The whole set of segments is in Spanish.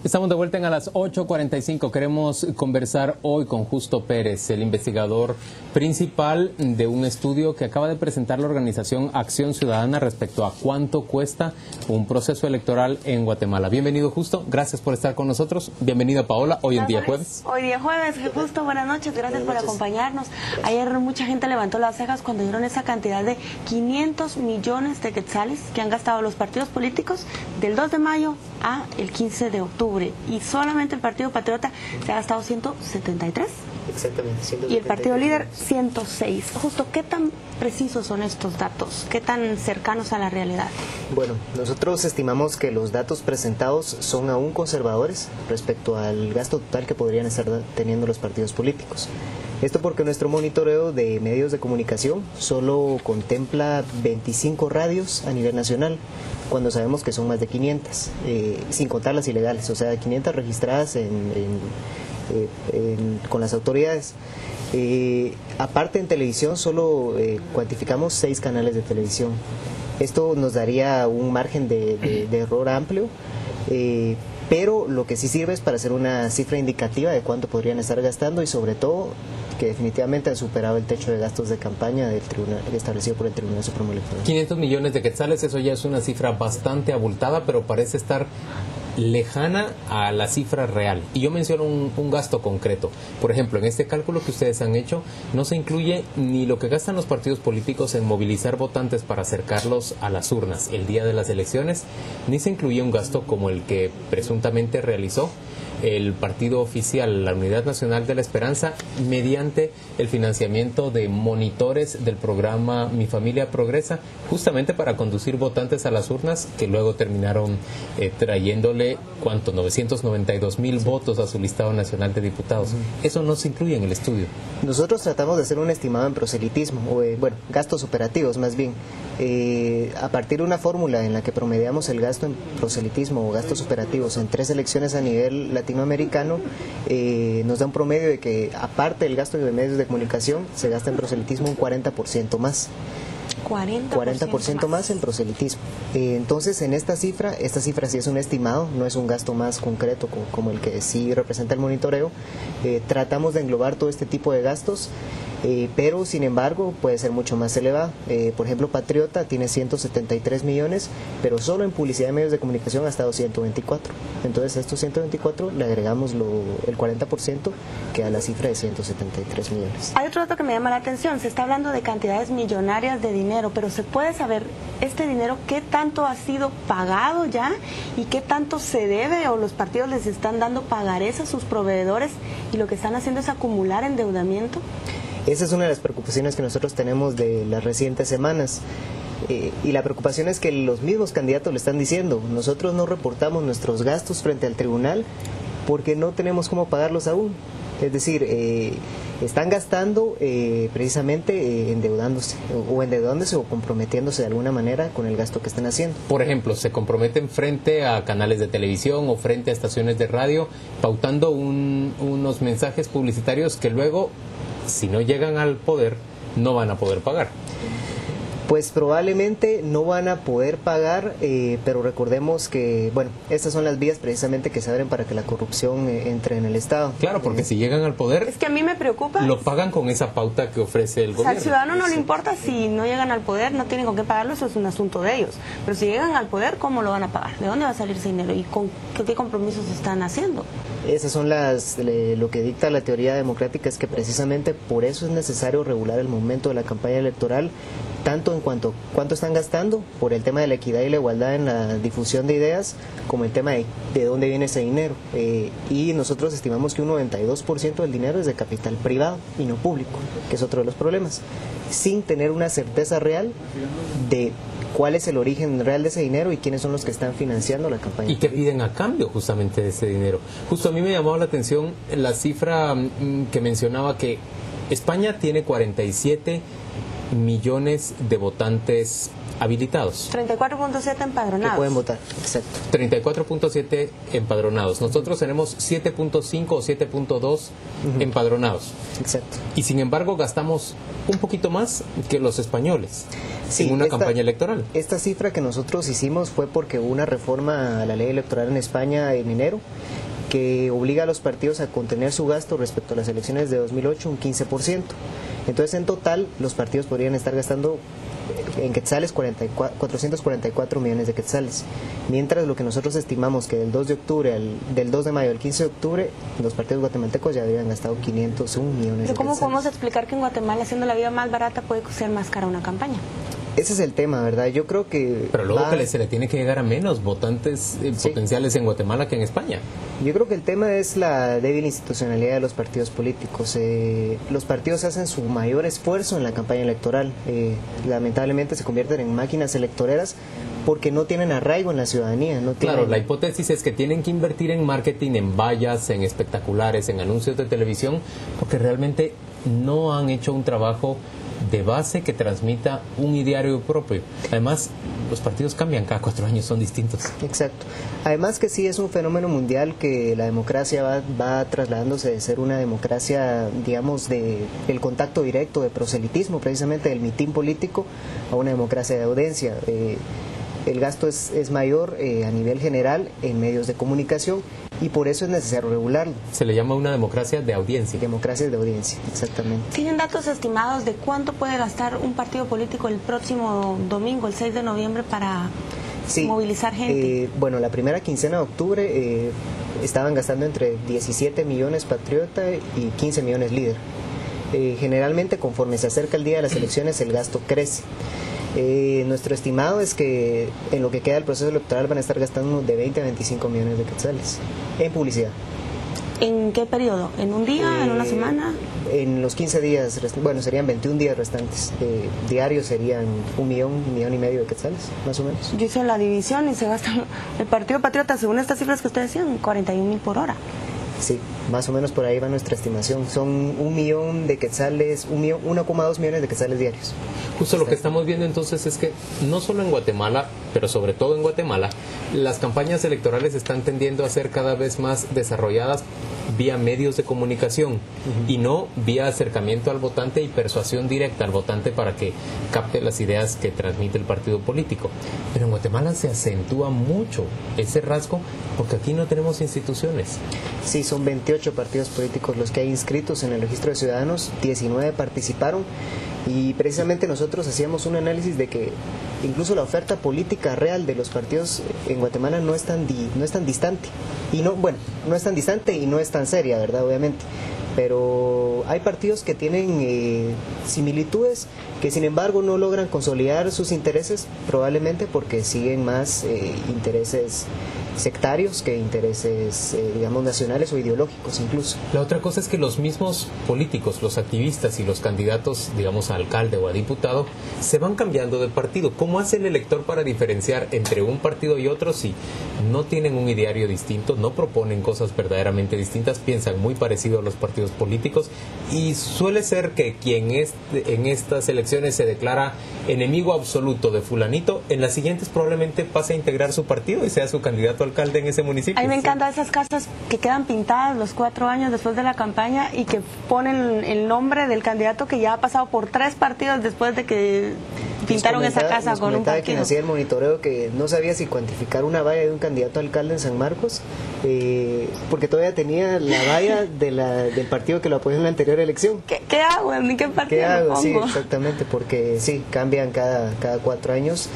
Estamos de vuelta a las 8:45. Queremos conversar hoy con Justo Pérez, el investigador principal de un estudio que acaba de presentar la organización Acción Ciudadana respecto a cuánto cuesta un proceso electoral en Guatemala. Bienvenido, Justo. Gracias por estar con nosotros. Bienvenida, Paola. Hoy en día jueves. Hoy día jueves. Justo, buenas noches. Gracias por acompañarnos. Ayer mucha gente levantó las cejas cuando dieron esa cantidad de 500 millones de quetzales que han gastado los partidos políticos del 2 de mayo a el 15 de octubre. Y solamente el Partido Patriota se ha gastado 173. Exactamente, 173. Y el Partido Líder 106. Justo, ¿qué tan precisos son estos datos? ¿Qué tan cercanos a la realidad? Bueno, nosotros estimamos que los datos presentados son aún conservadores respecto al gasto total que podrían estar teniendo los partidos políticos. Esto porque nuestro monitoreo de medios de comunicación solo contempla 25 radios a nivel nacional, cuando sabemos que son más de 500, sin contar las ilegales, o sea, 500 registradas con las autoridades. Aparte, en televisión solo cuantificamos 6 canales de televisión. Esto nos daría un margen de error amplio, pero lo que sí sirve es para hacer una cifra indicativa de cuánto podrían estar gastando y sobre todo que definitivamente han superado el techo de gastos de campaña del tribunal establecido por el Tribunal Supremo Electoral. 500 millones de quetzales, eso ya es una cifra bastante abultada, pero parece estar lejana a la cifra real. Y yo menciono un gasto concreto. Por ejemplo, en este cálculo que ustedes han hecho, no se incluye ni lo que gastan los partidos políticos en movilizar votantes para acercarlos a las urnas el día de las elecciones, ni se incluye un gasto como el que presuntamente realizó el partido oficial, la Unidad Nacional de la Esperanza, mediante el financiamiento de monitores del programa Mi Familia Progresa, justamente para conducir votantes a las urnas, que luego terminaron trayéndole, ¿cuánto? 992,000 votos a su listado nacional de diputados. Eso no se incluye en el estudio. Nosotros tratamos de hacer un estimado en proselitismo, gastos operativos más bien. A partir de una fórmula en la que promediamos el gasto en proselitismo o gastos operativos en 3 elecciones a nivel latinoamericano, nos da un promedio de que, aparte del gasto de medios de comunicación, se gasta en proselitismo un 40% más. 40% más en proselitismo. Entonces, en esta cifra sí es un estimado, no es un gasto más concreto como el que sí representa el monitoreo. Tratamos de englobar todo este tipo de gastos, pero sin embargo puede ser mucho más elevado. Por ejemplo, Patriota tiene 173 millones, pero solo en publicidad de medios de comunicación ha estado 124. Entonces a estos 124 le agregamos el 40%, que a la cifra de 173 millones. Hay otro dato que me llama la atención. Se está hablando de cantidades millonarias de dinero, pero ¿se puede saber este dinero qué tanto ha sido pagado ya y qué tanto se debe, o los partidos les están dando pagarés a sus proveedores y lo que están haciendo es acumular endeudamiento? Esa es una de las preocupaciones que nosotros tenemos de las recientes semanas. Y la preocupación es que los mismos candidatos le están diciendo: nosotros no reportamos nuestros gastos frente al tribunal porque no tenemos cómo pagarlos aún. Es decir, están gastando precisamente endeudándose o comprometiéndose de alguna manera con el gasto que están haciendo. Por ejemplo, se comprometen frente a canales de televisión o frente a estaciones de radio, pautando unos mensajes publicitarios que luego, si no llegan al poder, no van a poder pagar. Pues probablemente no van a poder pagar, pero recordemos que, estas son las vías precisamente que se abren para que la corrupción entre en el Estado. Claro, porque si llegan al poder, es que a mí me preocupa, lo pagan con esa pauta que ofrece el gobierno. Al ciudadano no le importa si no llegan al poder, no tienen con qué pagarlo, eso es un asunto de ellos. Pero si llegan al poder, ¿cómo lo van a pagar? ¿De dónde va a salir ese dinero? ¿Y con qué compromisos están haciendo? Esas son lo que dicta la teoría democrática, es que precisamente por eso es necesario regular el momento de la campaña electoral, tanto en cuanto cuánto están gastando, por el tema de la equidad y la igualdad en la difusión de ideas, como el tema de dónde viene ese dinero. Y nosotros estimamos que un 92% del dinero es de capital privado y no público, que es otro de los problemas, sin tener una certeza real de cuál es el origen real de ese dinero y quiénes son los que están financiando la campaña. ¿Y qué piden a cambio justamente de ese dinero? Justo a mí me llamaba la atención la cifra que mencionaba, que España tiene 47 millones de votantes habilitados. 34.7 empadronados. Que pueden votar, exacto. 34.7 empadronados. Nosotros tenemos 7.5 o 7.2 empadronados. Exacto. Y sin embargo gastamos un poquito más que los españoles en una campaña electoral. Esta cifra que nosotros hicimos fue porque hubo una reforma a la ley electoral en España en enero, que obliga a los partidos a contener su gasto respecto a las elecciones de 2008 un 15%. Entonces, en total, los partidos podrían estar gastando en quetzales 444 millones de quetzales, mientras lo que nosotros estimamos que del 2 de mayo al 15 de octubre los partidos guatemaltecos ya habrían gastado 501 millones de quetzales. ¿Cómo podemos explicar que en Guatemala, haciendo la vida más barata, puede ser más cara una campaña? Ese es el tema, ¿verdad? Yo creo que... Pero luego se le tiene que llegar a menos votantes potenciales en Guatemala que en España. Yo creo que el tema es la débil institucionalidad de los partidos políticos. Los partidos hacen su mayor esfuerzo en la campaña electoral. Lamentablemente se convierten en máquinas electoreras porque no tienen arraigo en la ciudadanía. Claro, la hipótesis es que tienen que invertir en marketing, en vallas, en espectaculares, en anuncios de televisión, porque realmente no han hecho un trabajo de base que transmita un ideario propio. Además, los partidos cambian cada 4 años, son distintos. Exacto. Además que sí es un fenómeno mundial que la democracia va trasladándose de ser una democracia, digamos, del contacto directo, de proselitismo, precisamente del mitin político, a una democracia de audiencia. El gasto es mayor a nivel general en medios de comunicación y por eso es necesario regularlo. Se le llama una democracia de audiencia. Democracia de audiencia, exactamente. ¿Tienen datos estimados de cuánto puede gastar un partido político el próximo domingo, el 6 de noviembre, para movilizar gente? Bueno, la primera quincena de octubre estaban gastando entre 17 millones Patriota y 15 millones Líder. Generalmente, conforme se acerca el día de las elecciones, el gasto crece. Nuestro estimado es que en lo que queda del proceso electoral van a estar gastando de 20 a 25 millones de quetzales en publicidad. ¿En qué periodo? ¿En un día? ¿En una semana? En los 15 días, bueno, serían 21 días restantes. Diarios serían 1 millón y medio de quetzales, más o menos. Yo hice la división y se gasta el Partido Patriota, según estas cifras que ustedes decían, 41,000 por hora. Sí, más o menos por ahí va nuestra estimación. Son 1 millón de quetzales, 1,2 millones de quetzales diarios. Justo lo que estamos viendo entonces es que no solo en Guatemala, pero sobre todo en Guatemala, las campañas electorales están tendiendo a ser cada vez más desarrolladas vía medios de comunicación y no vía acercamiento al votante y persuasión directa al votante para que capte las ideas que transmite el partido político. Pero en Guatemala se acentúa mucho ese rasgo porque aquí no tenemos instituciones. Sí, son 28 partidos políticos los que hay inscritos en el registro de ciudadanos, 19 participaron. Y precisamente nosotros hacíamos un análisis de que incluso la oferta política real de los partidos en Guatemala no es tan distante. Y no es tan distante y no es tan seria, ¿verdad? Obviamente. Pero hay partidos que tienen similitudes que sin embargo no logran consolidar sus intereses, probablemente porque siguen más intereses sectarios que intereses, digamos, nacionales o ideológicos incluso. La otra cosa es que los mismos políticos, los activistas y los candidatos, digamos, a alcalde o a diputado, se van cambiando de partido. ¿Cómo hace el elector para diferenciar entre un partido y otro si no tienen un ideario distinto, no proponen cosas verdaderamente distintas, piensan muy parecido a los partidos políticos? Y suele ser que quien en estas elecciones se declara enemigo absoluto de fulanito, en las siguientes probablemente pase a integrar su partido y sea su candidato a alcalde en ese municipio. A mí me encantan esas casas que quedan pintadas los 4 años después de la campaña y que ponen el nombre del candidato que ya ha pasado por 3 partidos después de que pintaron esa casa con un partido. Quien hacía el monitoreo que no sabía si cuantificar una valla de un candidato a alcalde en San Marcos, porque todavía tenía la valla del partido que lo apoyó en la anterior elección. ¿Qué hago? ¿En qué partido ¿Qué hago? pongo? Sí, exactamente, porque sí, cambian cada 4 años.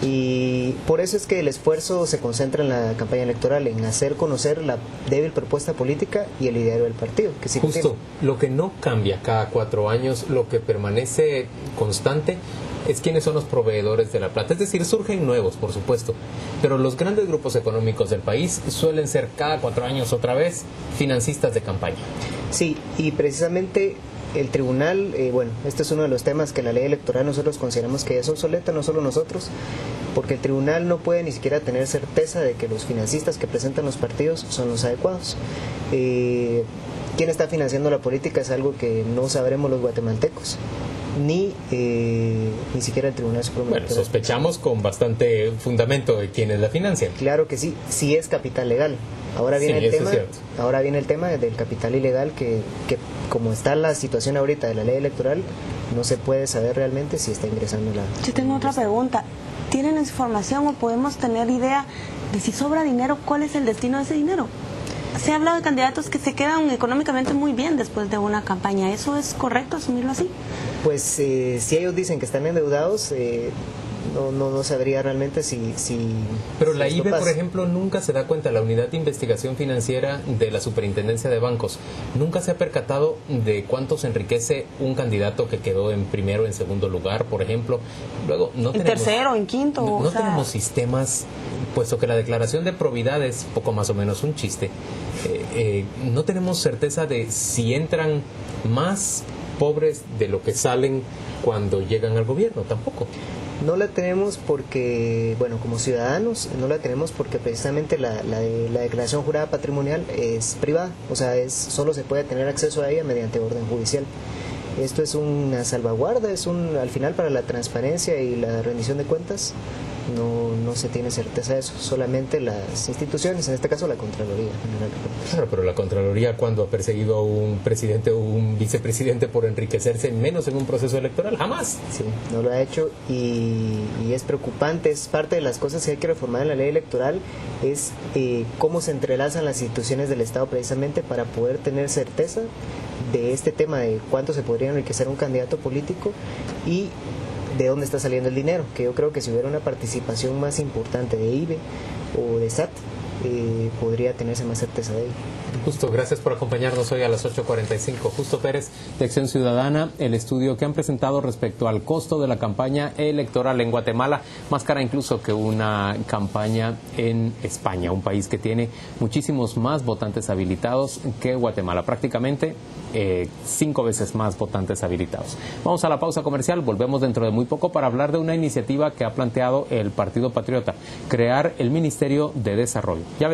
Y por eso es que el esfuerzo se concentra en la campaña electoral, en hacer conocer la débil propuesta política y el ideario del partido. Que sí Justo, lo que no cambia cada 4 años, lo que permanece constante, es quiénes son los proveedores de la plata. Es decir, surgen nuevos, por supuesto, pero los grandes grupos económicos del país suelen ser cada 4 años otra vez financistas de campaña. Sí, y precisamente el tribunal, este es uno de los temas que la ley electoral nosotros consideramos que es obsoleta, no solo nosotros, porque el tribunal no puede ni siquiera tener certeza de que los financistas que presentan los partidos son los adecuados. ¿Quién está financiando la política? Es algo que no sabremos los guatemaltecos, ni siquiera el Tribunal Supremo. Bueno, sospechamos con bastante fundamento de quiénes la financian. Claro que sí, sí es capital legal. Ahora viene el tema del capital ilegal que como está la situación ahorita de la ley electoral, no se puede saber realmente si está ingresando la... Yo tengo otra pregunta. ¿Tienen información o podemos tener idea de si sobra dinero, cuál es el destino de ese dinero? se ha hablado de candidatos que se quedan económicamente muy bien después de una campaña. ¿Eso es correcto asumirlo así? Pues si ellos dicen que están endeudados, no sabría realmente si Pero si la esto IBE, pasa. por ejemplo, nunca se da cuenta, la Unidad de Investigación Financiera de la Superintendencia de Bancos, nunca se ha percatado de cuánto se enriquece un candidato que quedó en primero o en segundo lugar, por ejemplo. Luego, no En tenemos, tercero, en quinto. no, o no sea, tenemos sistemas, puesto que la declaración de probidad es poco más o menos un chiste. No tenemos certeza de si entran más pobres de lo que salen cuando llegan al gobierno, tampoco. No la tenemos porque, bueno, como ciudadanos, no la tenemos porque precisamente la declaración jurada patrimonial es privada, o sea, solo se puede tener acceso a ella mediante orden judicial. Esto es una salvaguarda, al final para la transparencia y la rendición de cuentas no se tiene certeza de eso, solamente las instituciones, en este caso la Contraloría General. Claro, pero la Contraloría, cuando ha perseguido a un presidente o un vicepresidente por enriquecerse, menos en un proceso electoral, jamás. Sí, no lo ha hecho y es preocupante, es parte de las cosas que hay que reformar en la ley electoral, es cómo se entrelazan las instituciones del Estado precisamente para poder tener certeza de este tema de cuánto se podría enriquecer un candidato político y de dónde está saliendo el dinero, que yo creo que si hubiera una participación más importante de IBE o de SAT, podría tenerse más certeza de ello. Justo, gracias por acompañarnos hoy a las 8:45. Justo Pérez, de Acción Ciudadana, el estudio que han presentado respecto al costo de la campaña electoral en Guatemala, más cara incluso que una campaña en España, un país que tiene muchísimos más votantes habilitados que Guatemala, prácticamente 5 veces más votantes habilitados. Vamos a la pausa comercial, volvemos dentro de muy poco para hablar de una iniciativa que ha planteado el Partido Patriota, crear el Ministerio de Desarrollo.